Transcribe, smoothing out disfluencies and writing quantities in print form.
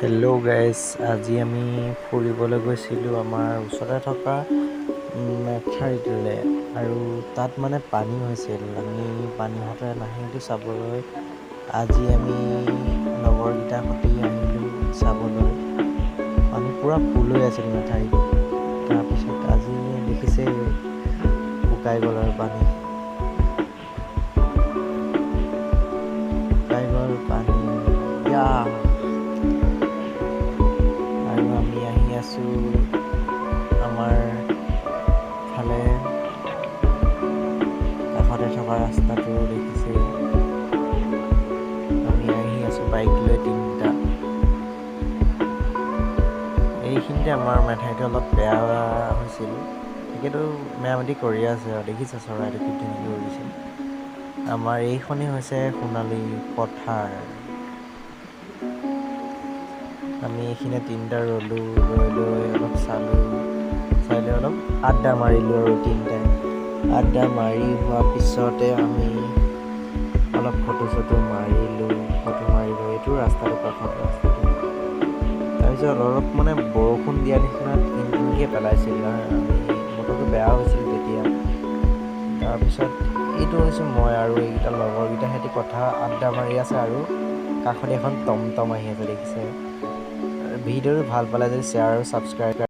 Hello' guys, আজি আমি ফুৰিবলৈ গৈছিলোঁ আমাৰ ওচৰতে থকা মেথাৰিটোলৈ আৰু তাত মানে পানী হৈছিল। আমি পানী হওঁতে নাহিলোঁ চাবলৈ। আজি আমি লগৰকেইটাৰ সৈতে আহিলোঁ চাবলৈ। পানী পূৰা ফুল হৈ আছিল মেথাৰিটো। তাৰপিছত আজি দেখিছে শুকাই গ'ল আৰু পানী শুকাই গ'ল পানী আৰু আমি আহি আছোঁ আমাৰ ফালে কাষতে থকা ৰাস্তাটো দেখিছে। আমি আহি আছোঁ বাইক লৈ তিনিটা। এইখিনিতে আমাৰ মেঠাইটো অলপ বেয়া হৈছিল, তেখেতো মেৰামতি কৰি আছে আৰু দেখিছে চৰাইটো কি ধুনীয়াকৈ উৰিছে। আমাৰ এইখনেই হৈছে সোণালী পথাৰ। আমি এইখিনিতে তিনিটা ৰ'লোঁ, ৰৈ অলপ চাই লৈ অলপ আড্ডা মাৰিলোঁ আৰু তিনিটাই। আড্ডা মাৰি হোৱাৰ পিছতে আমি অলপ ফটো মাৰিলোঁ। এইটো ৰাস্তাটো কাষত ৰাস্তাটো। তাৰপিছত অলপ মানে বৰষুণ দিয়া নিচিনা কিনকিনকৈ পেলাইছিল। বতৰটো বেয়া হৈছিল তেতিয়া। তাৰপিছত এইটো হৈছে মই আৰু এইকেইটা লগৰকেইটাৰ সৈতে আড্ডা মাৰি আছে আৰু কাষত এখন টমটম আহি আছে দেখিছে। ভিডিঅ'টো ভাল পালে যদি শ্বেয়াৰ আৰু ছাবস্ক্ৰাইব